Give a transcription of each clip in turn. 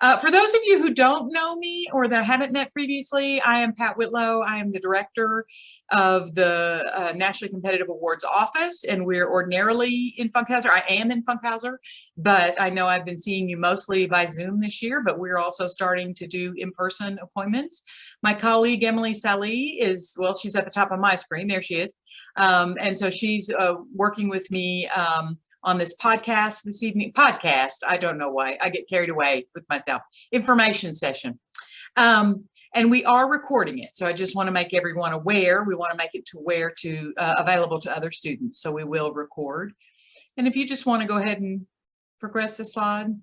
For those of you who don't know me or that haven't met previously, I am Pat Whitlow. I am the director of the Nationally Competitive Awards Office, and we're ordinarily in Funkhauser. I am in Funkhauser, but I know I've been seeing you mostly by Zoom this year, but we're also starting to do in-person appointments. My colleague, Emily Salih, is, well, she's at the top of my screen. There she is. And so she's working with me on this podcast this evening. I don't know why. I get carried away with myself. Information session. And we are recording it. So I just want to make everyone aware. We want to make it available to other students. So we will record. And if you just want to go ahead and progress the slide.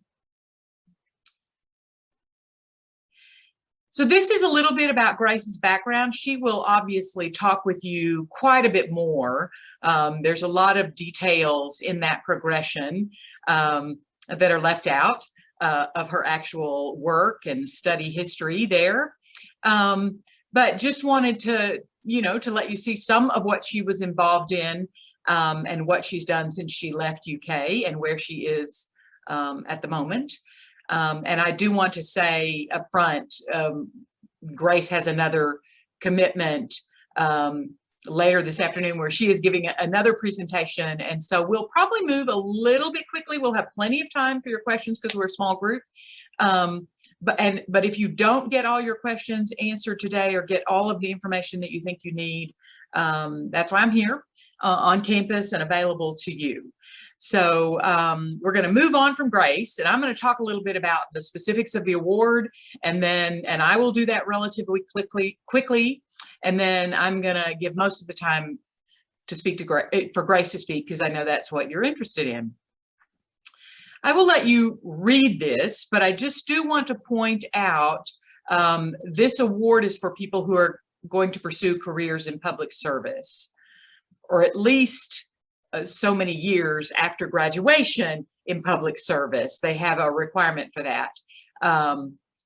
So this is a little bit about Grace's background. She will obviously talk with you quite a bit more. There's a lot of details in that progression that are left out of her actual work and study history there. But just wanted to, to let you see some of what she was involved in and what she's done since she left UK and where she is at the moment. And I do want to say up front, Grace has another commitment later this afternoon where she is giving another presentation. And so we'll probably move a little bit quickly. We'll have plenty of time for your questions because we're a small group. But if you don't get all your questions answered today or get all of the information that you think you need, that's why I'm here on campus and available to you. So we're going to move on from Grace, and I'm going to talk a little bit about the specifics of the award, and I will do that relatively quickly, and then I'm going to give most of the time to speak to for Grace to speak, because I know that's what you're interested in. I will let you read this, but I just do want to point out this award is for people who are going to pursue careers in public service, or at least so many years after graduation in public service. They have a requirement for that.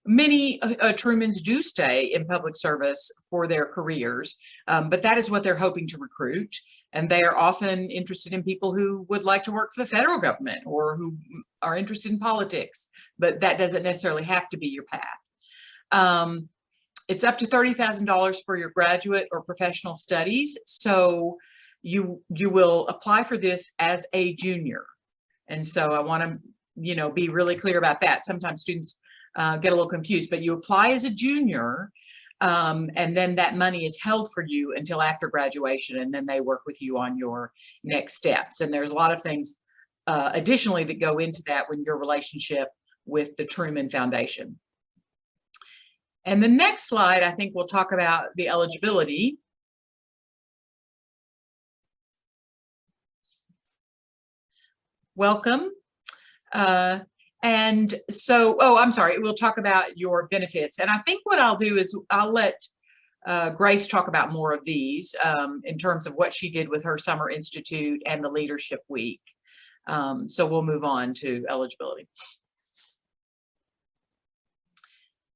Many Trumans do stay in public service for their careers, but that is what they're hoping to recruit. And they are often interested in people who would like to work for the federal government or who are interested in politics, but that doesn't necessarily have to be your path. It's up to $30,000 for your graduate or professional studies. So you will apply for this as a junior. And so I want to, be really clear about that. Sometimes students get a little confused, but you apply as a junior, and then that money is held for you until after graduation, and then they work with you on your next steps. And there's a lot of things additionally that go into that when your relationship with the Truman Foundation. And the next slide, I think we'll talk about the eligibility. Welcome. And so, I'm sorry, we'll talk about your benefits. And I think what I'll do is I'll let Grace talk about more of these in terms of what she did with her Summer Institute and the Leadership Week. So we'll move on to eligibility.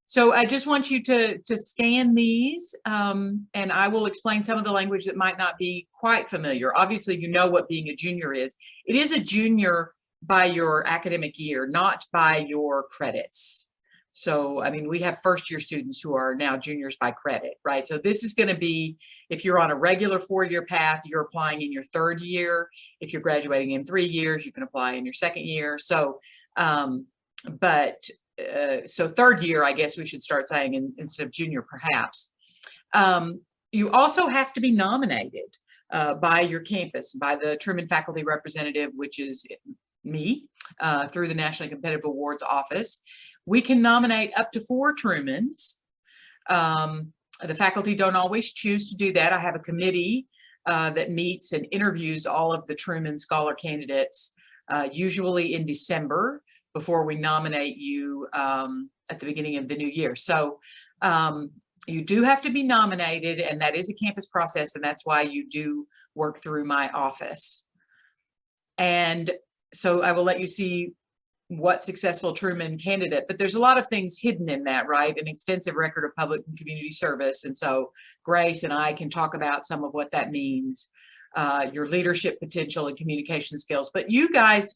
So I just want you to scan these, and I will explain some of the language that might not be quite familiar. Obviously, you know what being a junior is. It is a junior by your academic year, not by your credits. So, I mean, we have first-year students who are now juniors by credit, right? So this is going to be, if you're on a regular four-year path, you're applying in your third year. If you're graduating in 3 years, you can apply in your second year. So, so third year, I guess we should start saying instead of junior, perhaps. You also have to be nominated by your campus, by the Truman faculty representative, which is me, through the Nationally Competitive Awards Office. We can nominate up to 4 Trumans. The faculty don't always choose to do that. I have a committee that meets and interviews all of the Truman Scholar candidates, usually in December, before we nominate you at the beginning of the new year. So you do have to be nominated, and that is a campus process, and that's why you do work through my office. And so I will let you see what successful Truman candidate, but there's a lot of things hidden in that, right? An extensive record of public and community service. And so Grace and I can talk about some of what that means, your leadership potential and communication skills. But you guys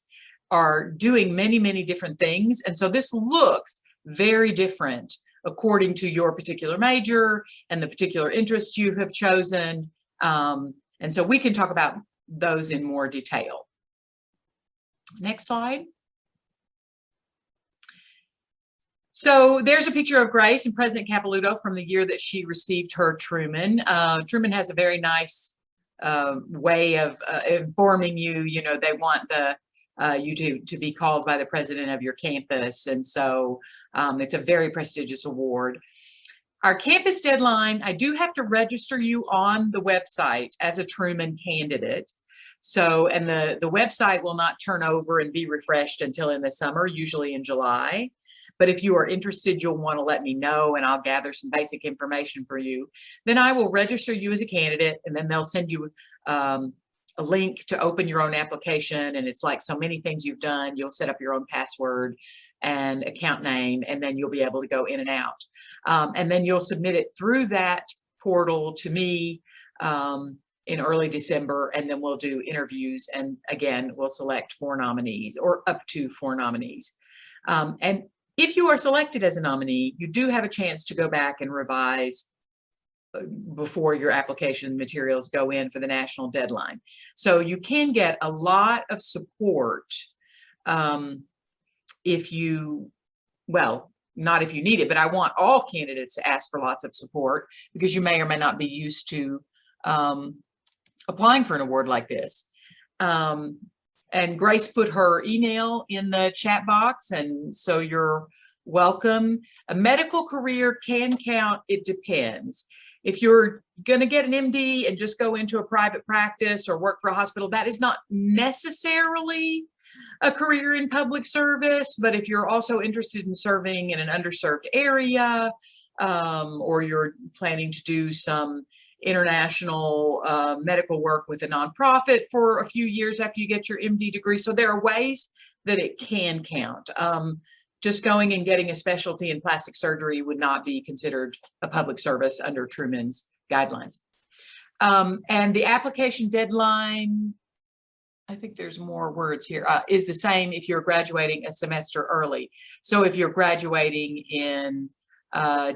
are doing many, many different things. And so this looks very different according to your particular major and the particular interests you have chosen. And so we can talk about those in more detail. Next slide. So there's a picture of Grace and President Capilouto from the year that she received her Truman. Truman has a very nice way of informing you. You know, they want you to be called by the president of your campus. And so it's a very prestigious award. Our campus deadline, I do have to register you on the website as a Truman candidate. So, and the website will not turn over and be refreshed until in the summer, usually in July. But if you are interested, you'll want to let me know and I'll gather some basic information for you. Then I will register you as a candidate, and then they'll send you a link to open your own application. And it's like so many things you've done. You'll set up your own password and account name, and then you'll be able to go in and out. And then you'll submit it through that portal to me in early December, and then we'll do interviews. And again, we'll select 4 nominees or up to 4 nominees. And if you are selected as a nominee, you do have a chance to go back and revise before your application materials go in for the national deadline. So you can get a lot of support if you, well, not if you need it, but I want all candidates to ask for lots of support because you may or may not be used to applying for an award like this. And Grace put her email in the chat box, and so you're welcome. A medical career can count, it depends. If you're going to get an MD and just go into a private practice or work for a hospital, that is not necessarily a career in public service. But if you're also interested in serving in an underserved area, or you're planning to do some international medical work with a nonprofit for a few years after you get your MD degree. So there are ways that it can count. Just going and getting a specialty in plastic surgery would not be considered a public service under Truman's guidelines. And the application deadline, I think there's more words here, is the same if you're graduating a semester early. So if you're graduating in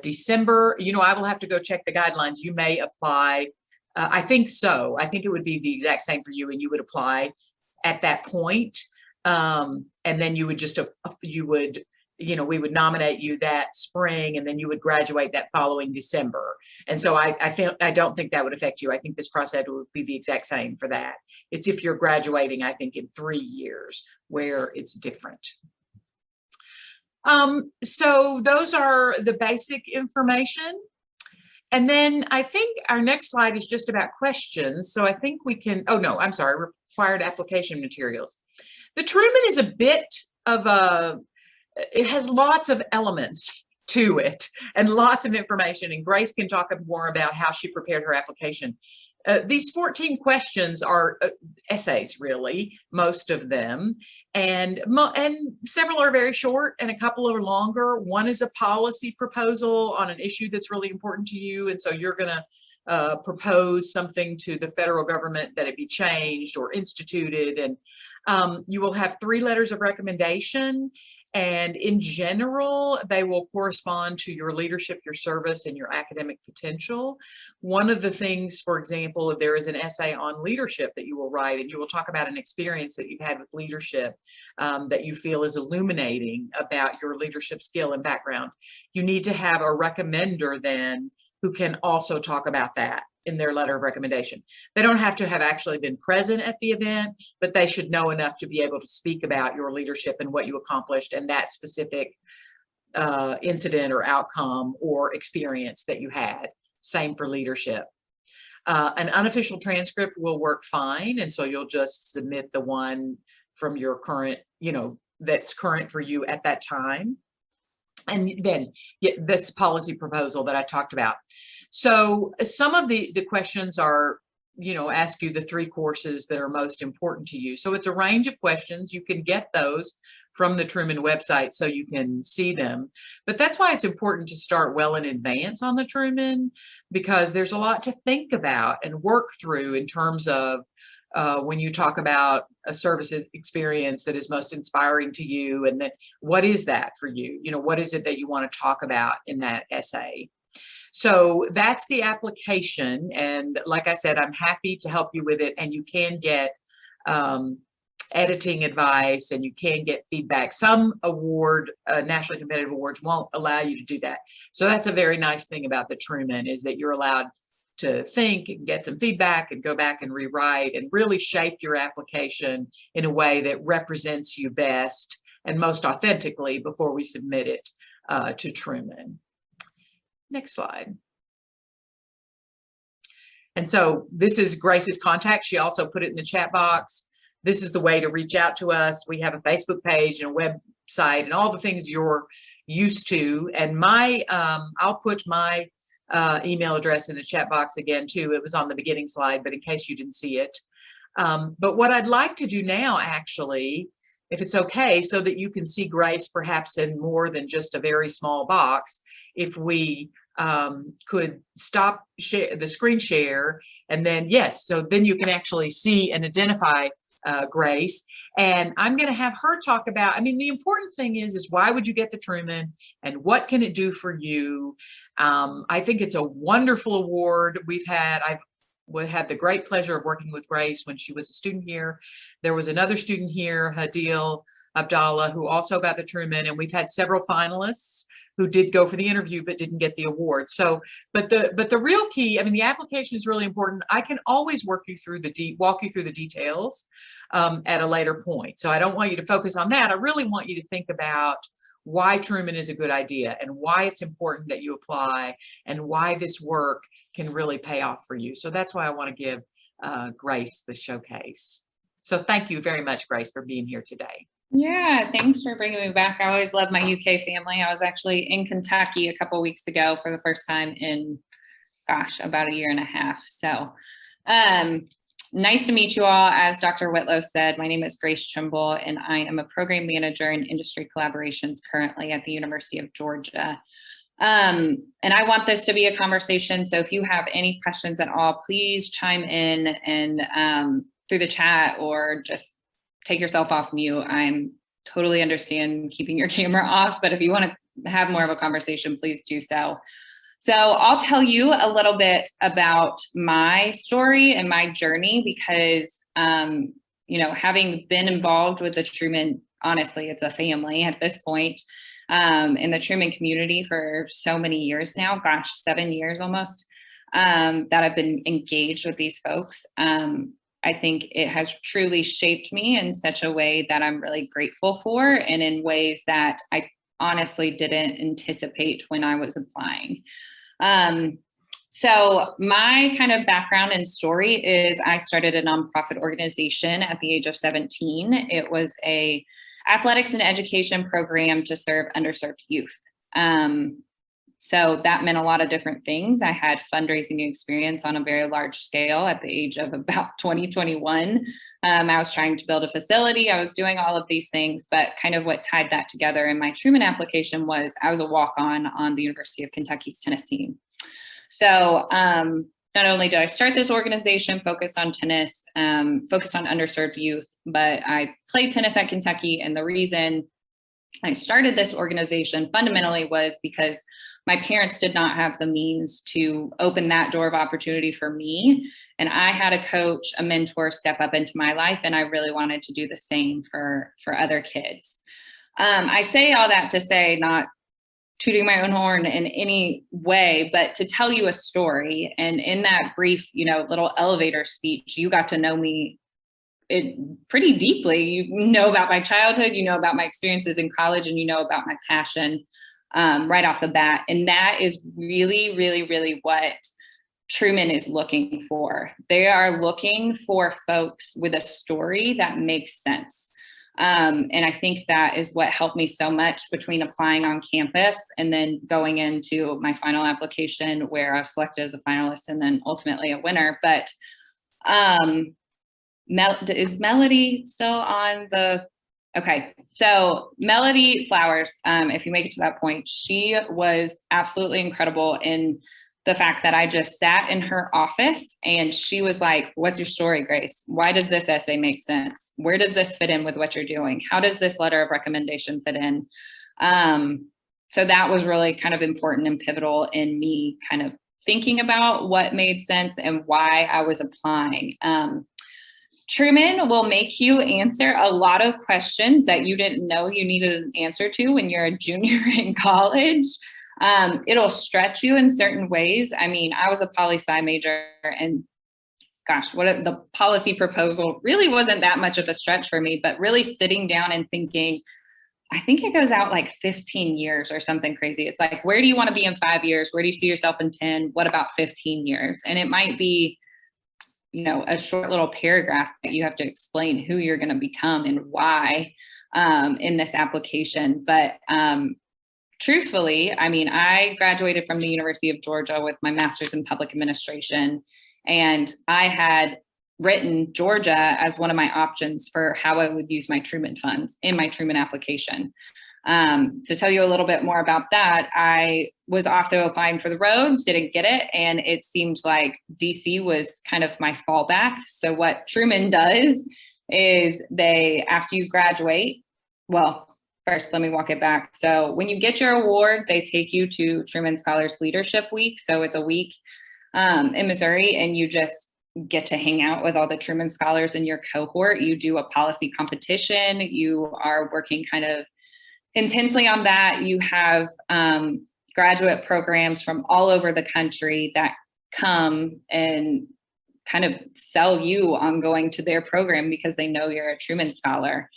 December, you know, I will have to go check the guidelines. You may apply. I think so. I think it would be the exact same for you, and you would apply at that point. And then you would just, you know, we would nominate you that spring, and then you would graduate that following December. And so I don't think that would affect you. I think this process would be the exact same for that. It's if you're graduating, I think in 3 years where it's different. So those are the basic information. And then I think our next slide is just about questions. So I think we can, oh no, I'm sorry, required application materials. The Truman is a bit of it has lots of elements to it and lots of information. And Grace can talk more about how she prepared her application. These 14 questions are essays, really, most of them, and several are very short and a couple are longer. One is a policy proposal on an issue that's really important to you, and so you're going to propose something to the federal government that it be changed or instituted, and you will have 3 letters of recommendation. And in general, they will correspond to your leadership, your service, and your academic potential. One of the things, for example, if there is an essay on leadership that you will write, and you will talk about an experience that you've had with leadership that you feel is illuminating about your leadership skill and background. You need to have a recommender then who can also talk about that in their letter of recommendation. They don't have to have actually been present at the event, but they should know enough to be able to speak about your leadership and what you accomplished and that specific incident or outcome or experience that you had. Same for leadership. An unofficial transcript will work fine, and so you'll just submit the one from your current, you know, that's current for you at that time. And then this policy proposal that I talked about. So some of the questions are, you know, ask you the 3 courses that are most important to you. So it's a range of questions. You can get those from the Truman website so you can see them. But that's why it's important to start well in advance on the Truman, because there's a lot to think about and work through in terms of when you talk about a service experience that is most inspiring to you, and then what is that for you? You know, what is it that you want to talk about in that essay? So that's the application. And like I said, I'm happy to help you with it. And you can get editing advice, and you can get feedback. Some nationally competitive awards won't allow you to do that. So that's a very nice thing about the Truman, is that you're allowed to think and get some feedback and go back and rewrite and really shape your application in a way that represents you best and most authentically before we submit it to Truman. Next slide. And so this is Grace's contact. She also put it in the chat box. This is the way to reach out to us. We have a Facebook page and a website and all the things you're used to. And I'll put my email address in the chat box again too. It was on the beginning slide, but in case you didn't see it. But what I'd like to do now, actually, if it's okay, so that you can see Grace perhaps in more than just a very small box, if we could stop the screen share, and then yes, so then you can actually see and identify Grace. And I'm going to have her talk about, I mean, the important thing is why would you get the Truman and what can it do for you? I think it's a wonderful award. I've had the great pleasure of working with Grace when she was a student here. There was another student here, Hadil Abdallah, who also got the Truman, and we've had several finalists who did go for the interview but didn't get the award. So, but the real key, I mean, the application is really important. I can always walk you through the details at a later point. So I don't want you to focus on that. I really want you to think about why Truman is a good idea and why it's important that you apply and why this work can really pay off for you. So that's why I want to give Grace the showcase. So thank you very much, Grace, for being here today. Yeah, thanks for bringing me back. I always love my UK family. I was actually in Kentucky a couple weeks ago for the first time in, gosh, about a year and a half. So nice to meet you all. As Dr. Whitlow said, my name is Grace Trimble, and I am a program manager in industry collaborations currently at the University of Georgia. And I want this to be a conversation. So if you have any questions at all, please chime in and through the chat, or just take yourself off mute. I'm totally understand keeping your camera off, but if you want to have more of a conversation, please do so. So I'll tell you a little bit about my story and my journey because, you know, having been involved with the Truman, honestly, it's a family at this point, in the Truman community for so many years now, gosh, 7 years almost, that I've been engaged with these folks. I think it has truly shaped me in such a way that I'm really grateful for, and in ways that I honestly didn't anticipate when I was applying. So my kind of background and story is I started a nonprofit organization at the age of 17. It was a athletics and education program to serve underserved youth. So that meant a lot of different things. I had fundraising experience on a very large scale at the age of about 21. I was trying to build a facility. I was doing all of these things, but kind of what tied that together in my Truman application was I was a walk-on the University of Kentucky's tennis team. So not only did I start this organization focused on tennis, focused on underserved youth, but I played tennis at Kentucky. And the reason I started this organization fundamentally was because my parents did not have the means to open that door of opportunity for me. And I had a coach, a mentor step up into my life, and I really wanted to do the same for other kids. I say all that to say, not tooting my own horn in any way, but to tell you a story. And in that brief, you know, little elevator speech, you got to know me pretty deeply. You know about my childhood, you know about my experiences in college, and you know about my passion right off the bat. And that is really, really, really what Truman is looking for. They are looking for folks with a story that makes sense. And I think that is what helped me so much between applying on campus and then going into my final application, where I was selected as a finalist and then ultimately a winner. But is Melody still on the? Okay, so Melody Flowers, if you make it to that point, she was absolutely incredible in the fact that I just sat in her office and she was like, "What's your story, Grace? Why does this essay make sense? Where does this fit in with what you're doing? How does this letter of recommendation fit in?" So that was really kind of important and pivotal in me kind of thinking about what made sense and why I was applying. Truman will make you answer a lot of questions that you didn't know you needed an answer to when you're a junior in college. It'll stretch you in certain ways. I mean, I was a poli-sci major, and gosh, the policy proposal really wasn't that much of a stretch for me, but really sitting down and thinking, I think it goes out like 15 years or something crazy. It's like, where do you want to be in 5 years? Where do you see yourself in 10? What about 15 years? And it might be, a short little paragraph that you have to explain who you're going to become and why in this application. But truthfully, I mean, I graduated from the University of Georgia with my master's in public administration, and I had written Georgia as one of my options for how I would use my Truman funds in my Truman application. To tell you a little bit more about that, I was also applying for the roads, didn't get it. And it seemed like DC was kind of my fallback. So what Truman does is after you graduate, well, first, let me walk it back. So when you get your award, they take you to Truman Scholars Leadership Week. So it's a week in Missouri, and you just get to hang out with all the Truman Scholars in your cohort. You do a policy competition. You are working kind of intensely on that. You have graduate programs from all over the country that come and kind of sell you on going to their program because they know you're a Truman Scholar.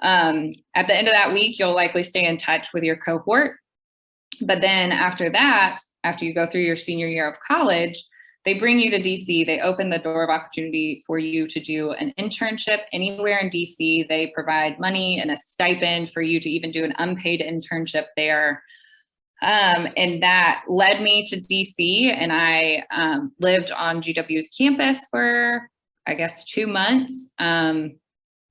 At the end of that week, you'll likely stay in touch with your cohort. But then after that, after you go through your senior year of college, they bring you to DC. They open the door of opportunity for you to do an internship anywhere in DC. They provide money and a stipend for you to even do an unpaid internship there. And that led me to DC, and I lived on GW's campus for, I guess, 2 months,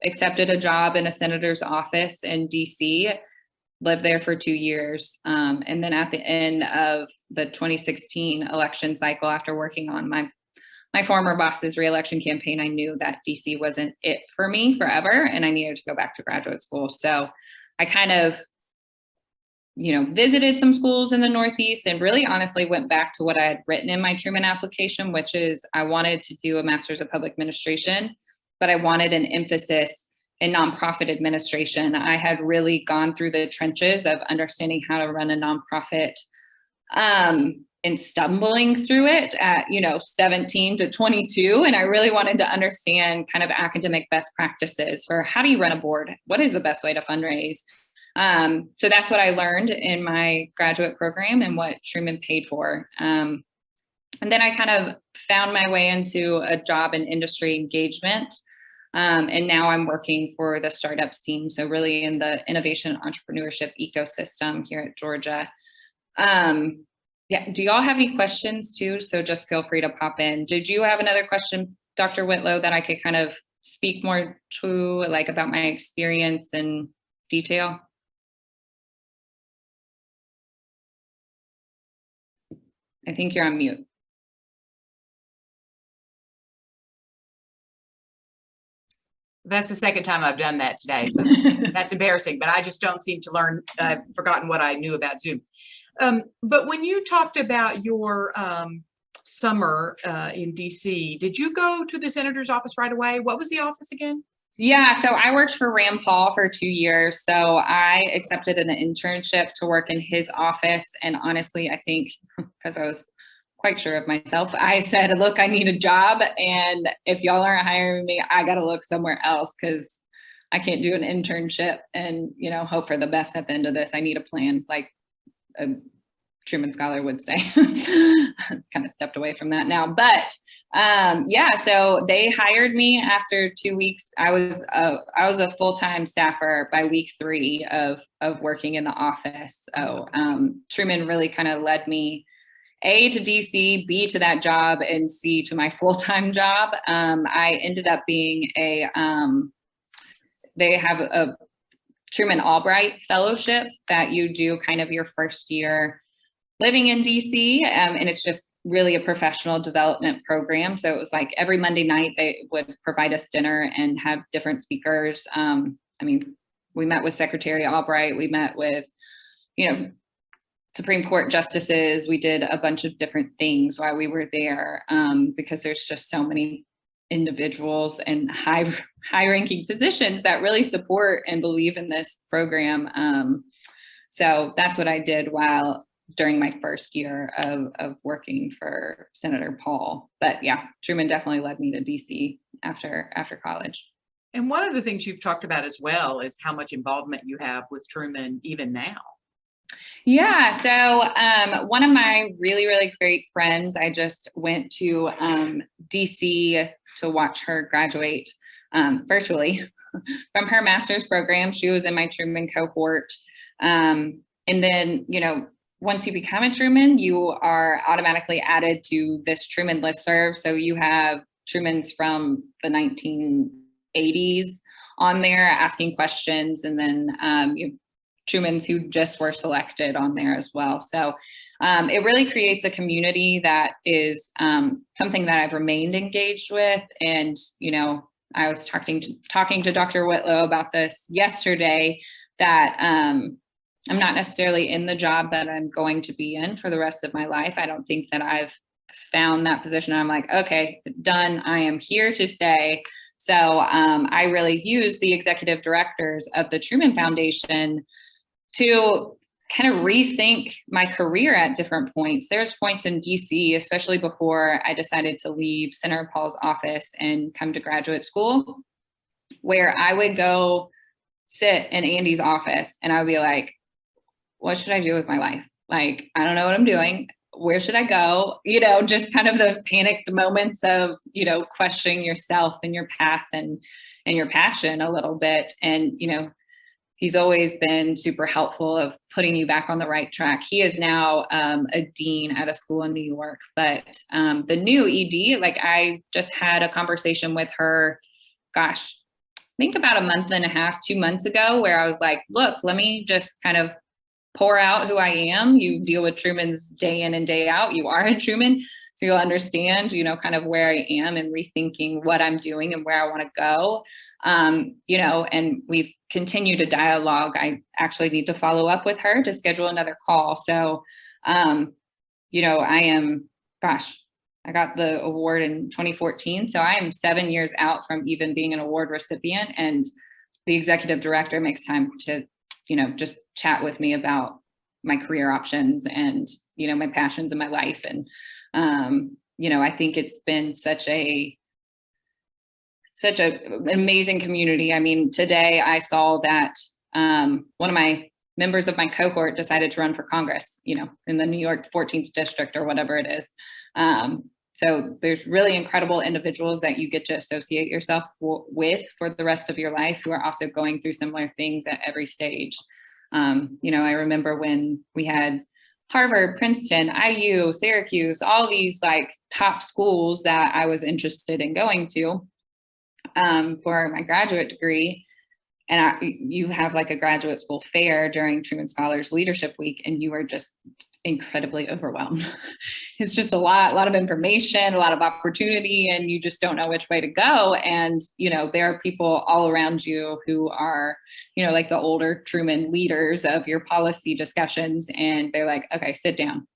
accepted a job in a senator's office in DC, lived there for 2 years. And then at the end of the 2016 election cycle, after working on my former boss's reelection campaign, I knew that DC wasn't it for me forever, and I needed to go back to graduate school. So I kind of, visited some schools in the Northeast and really honestly went back to what I had written in my Truman application, which is I wanted to do a master's of public administration, but I wanted an emphasis in nonprofit administration. I had really gone through the trenches of understanding how to run a nonprofit and stumbling through it at, 17 to 22. And I really wanted to understand kind of academic best practices for how do you run a board? What is the best way to fundraise? So that's what I learned in my graduate program and what Truman paid for. And then I kind of found my way into a job in industry engagement. And now I'm working for the startups team. So really in the innovation entrepreneurship ecosystem here at Georgia. Do y'all have any questions too? So just feel free to pop in. Did you have another question, Dr. Whitlow, that I could kind of speak more to, like about my experience in detail? I think you're on mute. That's the second time I've done that today, so that's embarrassing, but I just don't seem to learn. I've forgotten what I knew about Zoom. But when you talked about your summer in DC, did you go to the senator's office right away? What was the office again? Yeah, so I worked for Rand Paul for 2 years. So I accepted an internship to work in his office. And honestly, I think because I was quite sure of myself, I said, look, I need a job. And if y'all aren't hiring me, I got to look somewhere else because I can't do an internship and, hope for the best at the end of this. I need a plan, like a Truman Scholar would say. Kind of stepped away from that now. But so they hired me after 2 weeks. I was a full-time staffer by week 3 of working in the office. So Truman really kind of led me A, to DC, B, to that job, and C, to my full-time job. I ended up being they have a Truman Albright Fellowship that you do kind of your first year living in DC. And it's just really a professional development program. So it was like every Monday night they would provide us dinner and have different speakers. I mean, we met with Secretary Albright, we met with, Supreme Court justices. We did a bunch of different things while we were there, because there's just so many individuals and high ranking positions that really support and believe in this program. So that's what I did during my first year of working for Senator Paul. But yeah, Truman definitely led me to DC after college. And one of the things you've talked about as well is how much involvement you have with Truman even now. Yeah, so one of my really, really great friends, I just went to DC to watch her graduate virtually from her master's program. She was in my Truman cohort. And then, once you become a Truman, you are automatically added to this Truman listserv. So you have Trumans from the 1980s on there asking questions, and then you have Trumans who just were selected on there as well. So it really creates a community that is something that I've remained engaged with. And, I was talking to Dr. Whitlow about this yesterday, that I'm not necessarily in the job that I'm going to be in for the rest of my life. I don't think that I've found that position. I'm like, okay, done. I am here to stay. So I really use the executive directors of the Truman Foundation to kind of rethink my career at different points. There's points in DC, especially before I decided to leave Senator Paul's office and come to graduate school, where I would go sit in Andy's office and I would be like, what should I do with my life? Like, I don't know what I'm doing. Where should I go? Just kind of those panicked moments of, questioning yourself and your path and your passion a little bit. And, he's always been super helpful of putting you back on the right track. He is now a dean at a school in New York, but the new ED, like I just had a conversation with her, gosh, I think about a month and a half, 2 months ago, where I was like, look, let me just kind of pour out who I am. You deal with Trumans day in and day out. You are a Truman, so you'll understand, kind of where I am and rethinking what I'm doing and where I want to go. And we've continued to dialogue. I actually need to follow up with her to schedule another call. So, I am, I got the award in 2014. So I am 7 years out from even being an award recipient, and the executive director makes time to just chat with me about my career options and, my passions in my life. And, I think it's been such an amazing community. I mean, today I saw that one of my members of my cohort decided to run for Congress, in the New York 14th district or whatever it is. So there's really incredible individuals that you get to associate yourself with for the rest of your life, who are also going through similar things at every stage. I remember when we had Harvard, Princeton, IU, Syracuse, all these like top schools that I was interested in going to for my graduate degree. And you have like a graduate school fair during Truman Scholars Leadership Week, and you are just incredibly overwhelmed. It's just a lot of information, a lot of opportunity, and you just don't know which way to go. And, there are people all around you who are, like the older Truman leaders of your policy discussions. And they're like, okay, sit down,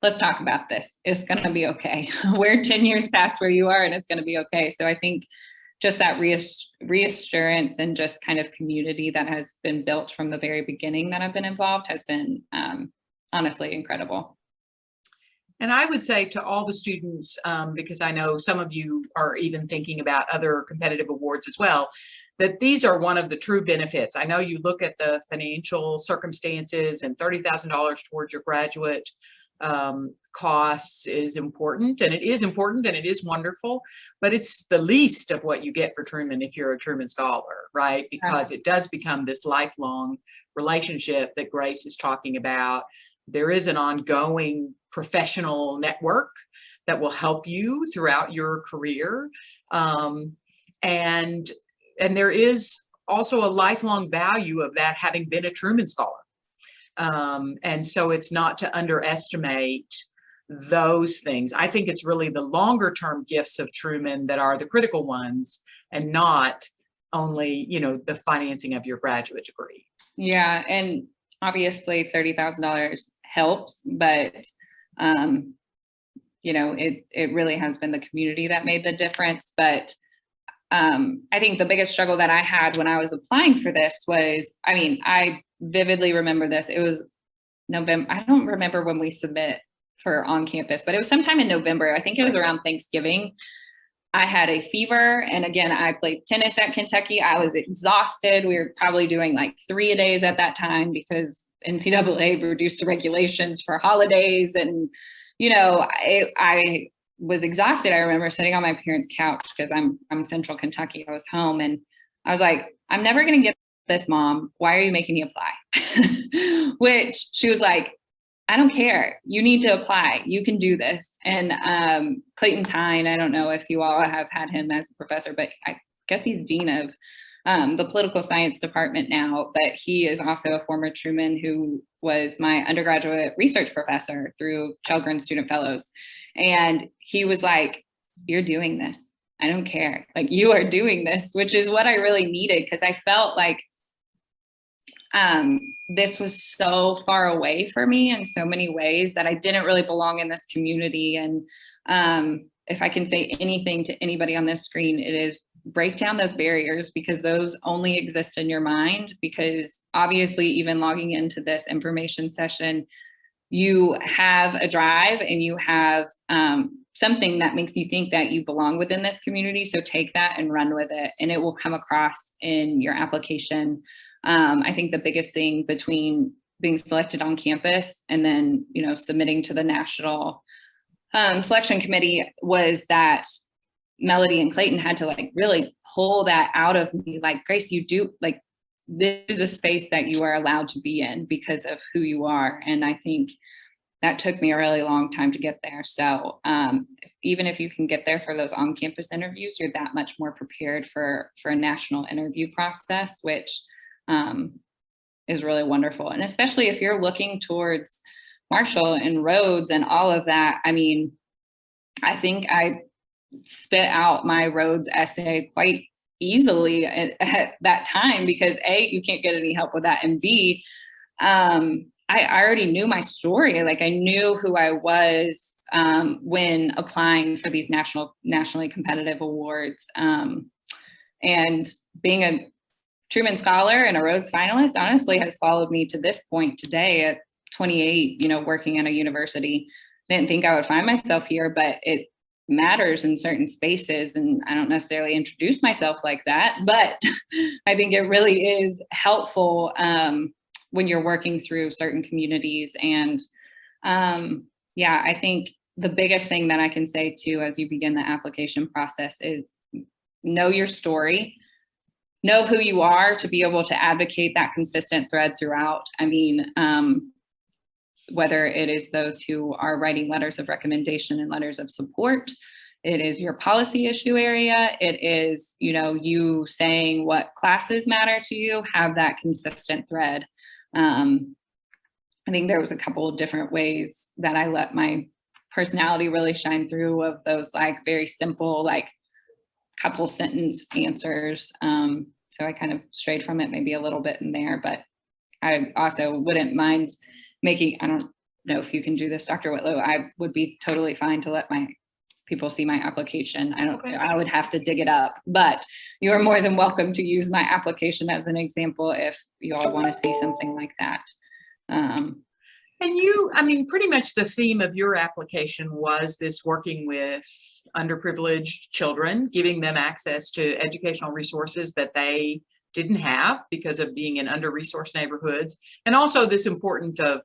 let's talk about this. It's going to be okay. We're 10 years past where you are, and it's going to be okay. So I think just that reassurance and just kind of community that has been built from the very beginning that I've been involved has been honestly incredible. And I would say to all the students, because I know some of you are even thinking about other competitive awards as well, that these are one of the true benefits. I know you look at the financial circumstances, and $30,000 towards your graduate costs is important, and it is important, and it is wonderful, but it's the least of what you get for Truman if you're a Truman Scholar, right? Because it does become this lifelong relationship that Grace is talking about. There is an ongoing professional network that will help you throughout your career, and there is also a lifelong value of that, having been a Truman Scholar. And so it's not to underestimate those things. I think it's really the longer term gifts of Truman that are the critical ones, and not only, the financing of your graduate degree. Yeah. And obviously $30,000 helps, but, it really has been the community that made the difference. But I think the biggest struggle that I had when I was applying for this was, I vividly remember this. It was November. I don't remember when we submit for on campus, but it was sometime in November. I think it was around Thanksgiving. I had a fever. And again, I played tennis at Kentucky. I was exhausted. We were probably doing like 3 a days at that time because NCAA reduced the regulations for holidays. And, I was exhausted. I remember sitting on my parents' couch because I'm Central Kentucky. I was home and I was like, I'm never going to get this, Mom. Why are you making me apply? Which she was like, I don't care. You need to apply. You can do this. And Clayton Tyne, I don't know if you all have had him as a professor, but I guess he's dean of the political science department now, but he is also a former Truman who was my undergraduate research professor through Chelgren Student Fellows. And he was like, you're doing this. I don't care. Like, you are doing this, which is what I really needed, because I felt like this was so far away for me in so many ways that I didn't really belong in this community. And if I can say anything to anybody on this screen, it is break down those barriers, because those only exist in your mind. Because obviously, even logging into this information session, you have a drive and you have something that makes you think that you belong within this community. So take that and run with it, and it will come across in your application. I think the biggest thing between being selected on campus and then, submitting to the national selection committee was that Melody and Clayton had to really pull that out of me. Like, Grace, you do, this is a space that you are allowed to be in because of who you are. And I think that took me a really long time to get there. So even if you can get there for those on-campus interviews, you're that much more prepared for a national interview process, which is really wonderful. And especially if you're looking towards Marshall and Rhodes and all of that. I think I spit out my Rhodes essay quite easily at that time, because A, you can't get any help with that, and B, I already knew my story. Like, I knew who I was when applying for these nationally competitive awards. And being a Truman Scholar and a Rhodes finalist, honestly, has followed me to this point today at 28, working at a university. Didn't think I would find myself here, but it matters in certain spaces. And I don't necessarily introduce myself like that, but I think it really is helpful when you're working through certain communities. And I think the biggest thing that I can say too, as you begin the application process, is know your story, know who you are to be able to advocate that consistent thread throughout. Whether it is those who are writing letters of recommendation and letters of support, it is your policy issue area, it is, you saying what classes matter to you, have that consistent thread. I think there was a couple of different ways that I let my personality really shine through, of those very simple, couple sentence answers. So I kind of strayed from it maybe a little bit in there, but I also wouldn't mind making, I don't know if you can do this, Dr. Whitlow, I would be totally fine to let my people see my application. I would have to dig it up, but you are more than welcome to use my application as an example if you all want to see something like that. And pretty much the theme of your application was this working with underprivileged children, giving them access to educational resources that they didn't have because of being in under-resourced neighborhoods. And also this importance of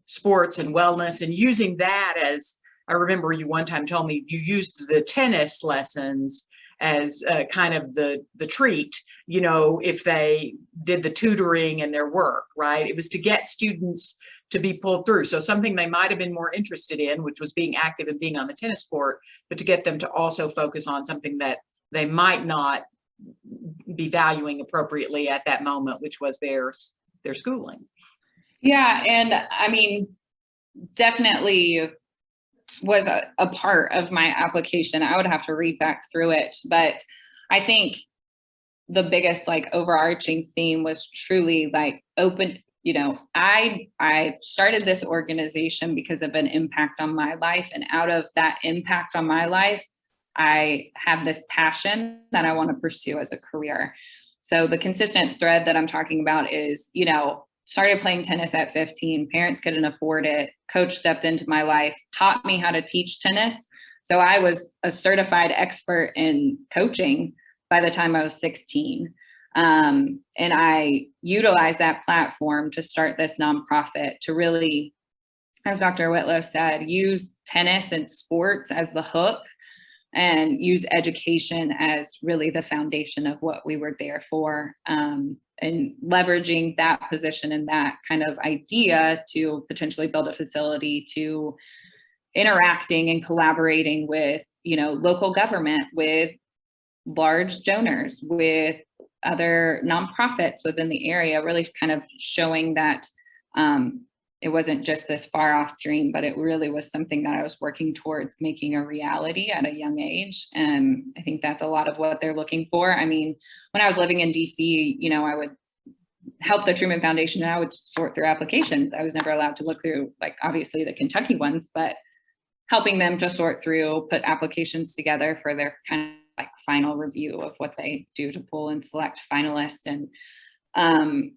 sports and wellness, and using that as, I remember you one time told me you used the tennis lessons as kind of the treat, if they did the tutoring and their work, right? It was to get students to be pulled through. So something they might have been more interested in, which was being active and being on the tennis court, but to get them to also focus on something that they might not be valuing appropriately at that moment, which was their schooling. Yeah. And definitely was a part of my application. I would have to read back through it, but I think the biggest like overarching theme was truly like open. You know, I started this organization because of an impact on my life, and out of that impact on my life, I have this passion that I want to pursue as a career. So the consistent thread that I'm talking about is, you know, started playing tennis at 15. Parents couldn't afford it. Coach stepped into my life, taught me how to teach tennis. So I was a certified expert in coaching by the time I was 16. And I utilized that platform to start this nonprofit to really, as Dr. Whitlow said, use tennis and sports as the hook and use education as really the foundation of what we were there for. And leveraging that position and that kind of idea to potentially build a facility, to interacting and collaborating with, you know, local government, with large donors, with other nonprofits within the area, really kind of showing that it wasn't just this far off dream, but it really was something that I was working towards making a reality at a young age. And I think that's a lot of what they're looking for. I mean, when I was living in DC, you know, I would help the Truman Foundation and I would sort through applications. I was never allowed to look through, like, obviously the Kentucky ones, but helping them to sort through, put applications together for their kind of like final review of what they do to pull and select finalists. And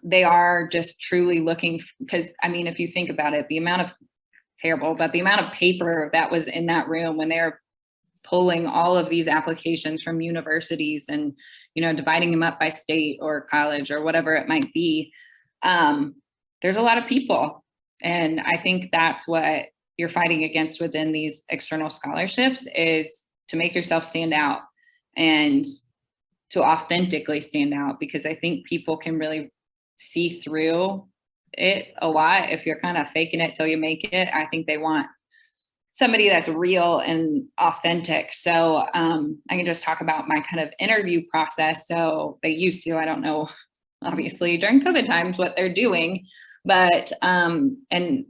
they are just truly looking, because I mean, if you think about it, the amount of but the amount of paper that was in that room when they're pulling all of these applications from universities and, you know, dividing them up by state or college or whatever it might be, there's a lot of people. And I think that's what you're fighting against within these external scholarships, is to make yourself stand out and to authentically stand out, because I think people can really see through it a lot. If you're kind of faking it till you make it, I think they want somebody that's real and authentic. So I can just talk about my kind of interview process. So they used to, I don't know, obviously during COVID times what they're doing, but and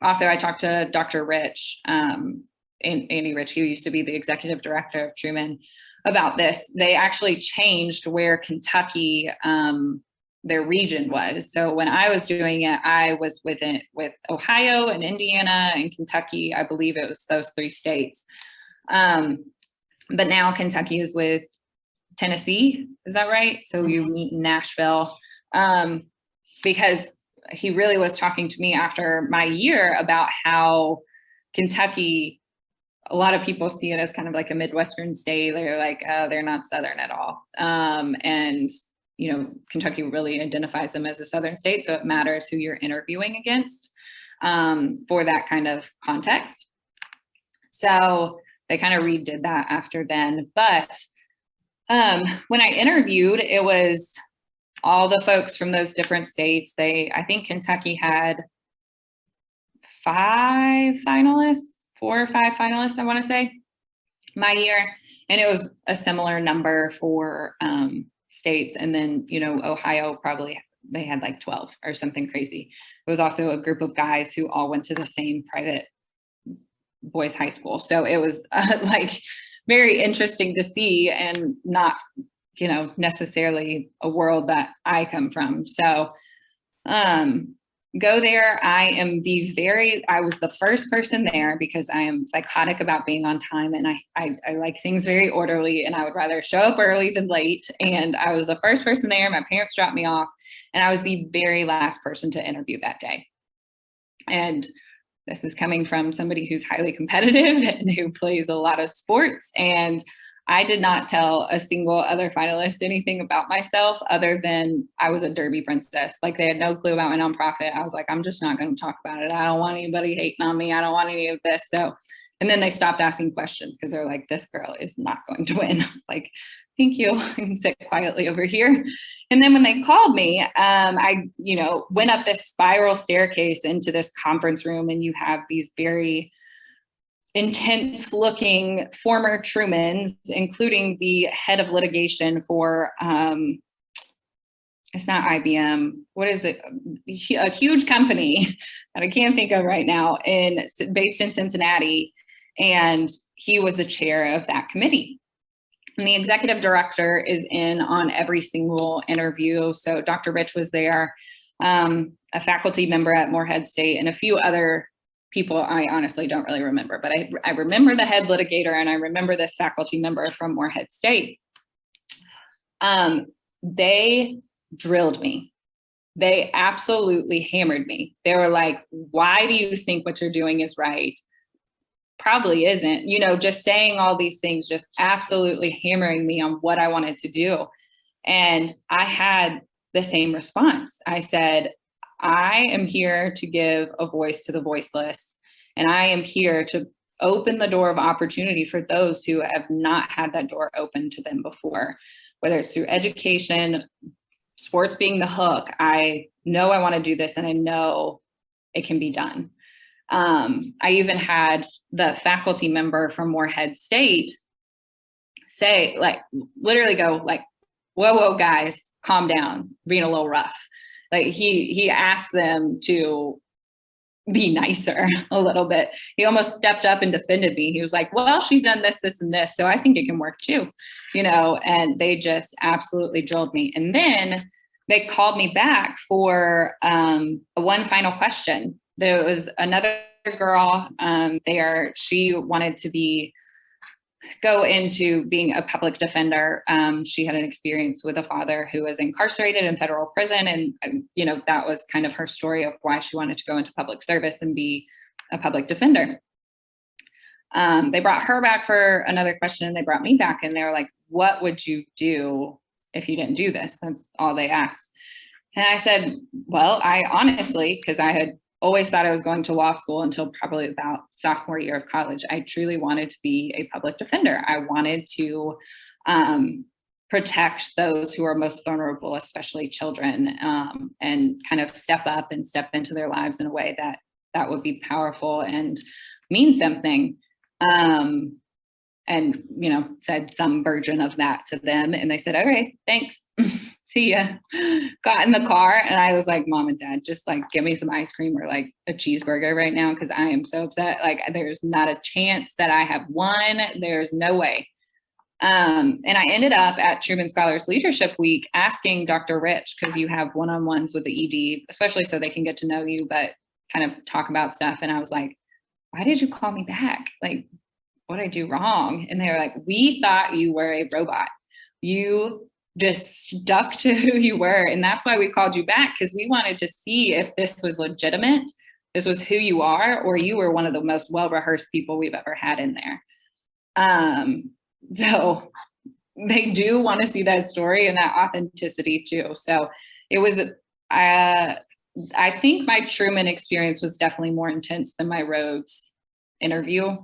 also I talked to Dr. Rich, Andy Rich, who used to be the executive director of Truman, about this. They actually changed where Kentucky, their region was. So when I was doing it, I was with Ohio and Indiana and Kentucky. I believe it was those three states. But now Kentucky is with Tennessee. Is that right? So you meet in Nashville, because he really was talking to me after my year about how Kentucky, a lot of people see it as kind of like a Midwestern state. They're like, oh, they're not Southern at all. And you know, Kentucky really identifies them as a Southern state, so it matters who you're interviewing against for that kind of context. So they kind of redid that after then. But when I interviewed, it was all the folks from those different states. I think Kentucky had 4 or 5 finalists, I want to say, my year. And it was a similar number for states. And then, you know, Ohio probably, they had like 12 or something crazy. It was also a group of guys who all went to the same private boys high school. So it was like very interesting to see, and not, you know, necessarily a world that I come from. So go there. I was the first person there because I am psychotic about being on time, and I like things very orderly, and I would rather show up early than late. And I was the first person there. My parents dropped me off, and I was the very last person to interview that day. And this is coming from somebody who's highly competitive and who plays a lot of sports. And I did not tell a single other finalist anything about myself other than I was a Derby princess. Like, they had no clue about my nonprofit. I was like, I'm just not going to talk about it. I don't want anybody hating on me. I don't want any of this. So, and then they stopped asking questions because they're like, this girl is not going to win. I was like, thank you. I can sit quietly over here. And then when they called me, I, you know, went up this spiral staircase into this conference room, and you have these very intense looking former Trumans, including the head of litigation for it's not IBM. What is it? A huge company that I can't think of right now, based in Cincinnati. And he was the chair of that committee. And the executive director is in on every single interview. So Dr. Rich was there, a faculty member at Morehead State, and a few other people I honestly don't really remember. But I remember the head litigator, and I remember this faculty member from Morehead State. They drilled me. They absolutely hammered me. They were like, why do you think what you're doing is right? Probably isn't, just saying all these things, just absolutely hammering me on what I wanted to do. And I had the same response. I said, I am here to give a voice to the voiceless, and I am here to open the door of opportunity for those who have not had that door open to them before, whether it's through education, sports being the hook. I know I want to do this, and I know it can be done. I even had the faculty member from Morehead State say, like, literally go like, whoa, guys, calm down, being a little rough. Like he asked them to be nicer a little bit. He almost stepped up and defended me. He was like, well, she's done this, this, and this, so I think it can work too, and they just absolutely drilled me. And then they called me back for one final question. There was another girl there. She wanted to go into being a public defender. She had an experience with a father who was incarcerated in federal prison. And, that was kind of her story of why she wanted to go into public service and be a public defender. They brought her back for another question, and they brought me back, and they were like, what would you do if you didn't do this? That's all they asked. And I said, well, I honestly, because I had always thought I was going to law school until probably about sophomore year of college, I truly wanted to be a public defender. I wanted to protect those who are most vulnerable, especially children, and kind of step up and step into their lives in a way that would be powerful and mean something. And, said some version of that to them. And they said, all right, thanks. See ya. Got in the car, and I was like, Mom and Dad, just like give me some ice cream or like a cheeseburger right now, because I am so upset. Like, there's not a chance that I have won. There's no way. And I ended up at Truman Scholars Leadership Week asking Dr. Rich, because you have one-on-ones with the ED, especially so they can get to know you, but kind of talk about stuff. And I was like, why did you call me back? Like, what did I do wrong? And they were like, we thought you were a robot. You just stuck to who you were. And that's why we called you back, because we wanted to see if this was legitimate, this was who you are, or you were one of the most well-rehearsed people we've ever had in there. So they do want to see that story and that authenticity too. So it was, I think my Truman experience was definitely more intense than my Rhodes interview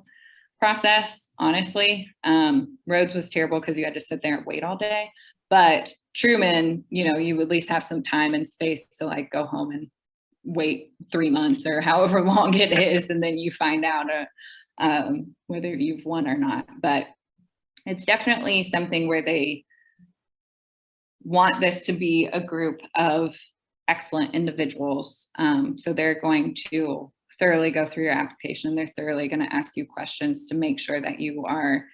process, honestly. Rhodes was terrible because you had to sit there and wait all day. But Truman, you at least have some time and space to like go home and wait 3 months or however long it is, and then you find out whether you've won or not. But it's definitely something where they want this to be a group of excellent individuals. So they're going to thoroughly go through your application. They're thoroughly going to ask you questions to make sure that you are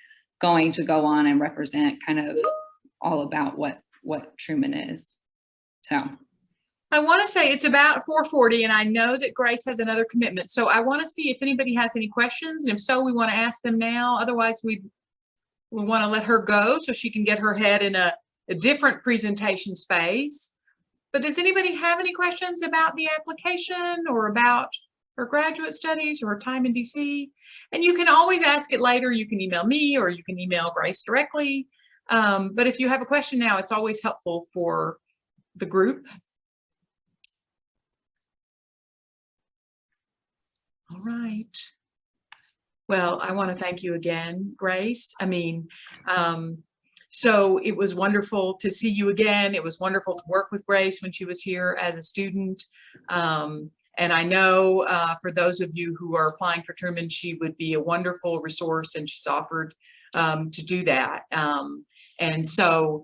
going to go on and represent kind of all about what Truman is. So I want to say it's about 4:40, and I know that Grace has another commitment. So I want to see if anybody has any questions, and if so, we want to ask them now. Otherwise, we want to let her go so she can get her head in a different presentation space. But does anybody have any questions about the application or about her graduate studies or her time in DC? And you can always ask it later. You can email me or you can email Grace directly. But if you have a question now, it's always helpful for the group. All right. Well, I want to thank you again, Grace. I mean, so it was wonderful to see you again. It was wonderful to work with Grace when she was here as a student. And I know for those of you who are applying for Truman, she would be a wonderful resource, and she's offered to do that. And so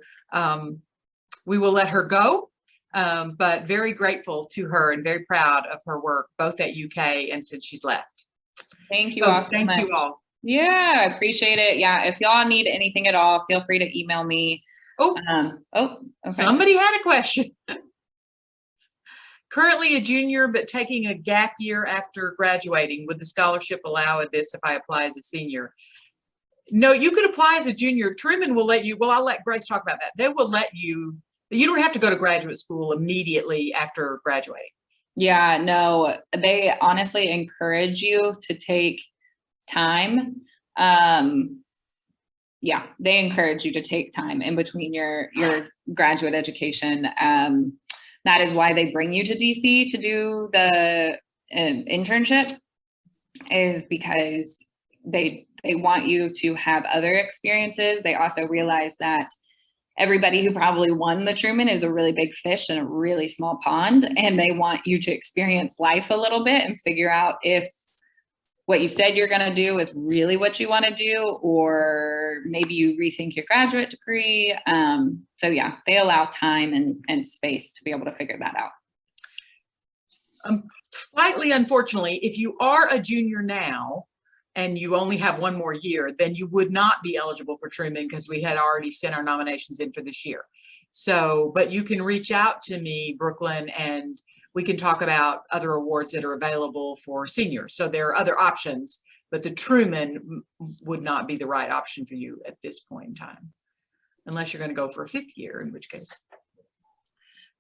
we will let her go. but very grateful to her and very proud of her work, both at UK and since she's left. Thank you So all so thank much. you all. Yeah, I appreciate it. Yeah, if y'all need anything at all, feel free to email me. Oh, okay. Somebody had a question. Currently a junior, but taking a gap year after graduating. Would the scholarship allow this if I apply as a senior? No, you could apply as a junior. Truman will let you, well, I'll let Grace talk about that. They will let you, you don't have to go to graduate school immediately after graduating. Yeah, no, they honestly encourage you to take time. Yeah, they encourage you to take time in between your graduate education. That is why they bring you to DC to do the internship, is because they want you to have other experiences. They also realize that everybody who probably won the Truman is a really big fish in a really small pond, and they want you to experience life a little bit and figure out if what you said you're going to do is really what you want to do, or maybe you rethink your graduate degree. So yeah, they allow time and space to be able to figure that out. Slightly unfortunately, if you are a junior now and you only have one more year, then you would not be eligible for Truman because we had already sent our nominations in for this year. So, but you can reach out to me, Brooklyn, and we can talk about other awards that are available for seniors. So there are other options, but the Truman would not be the right option for you at this point in time, unless you're going to go for a 5th year, in which case.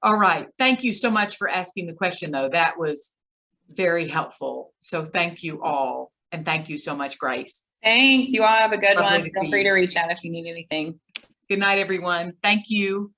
All right. Thank you so much for asking the question, though. That was very helpful. So thank you all. And thank you so much, Grace. Thanks. You all have a good Lovely one. Feel free to reach out if you need anything. Good night, everyone. Thank you.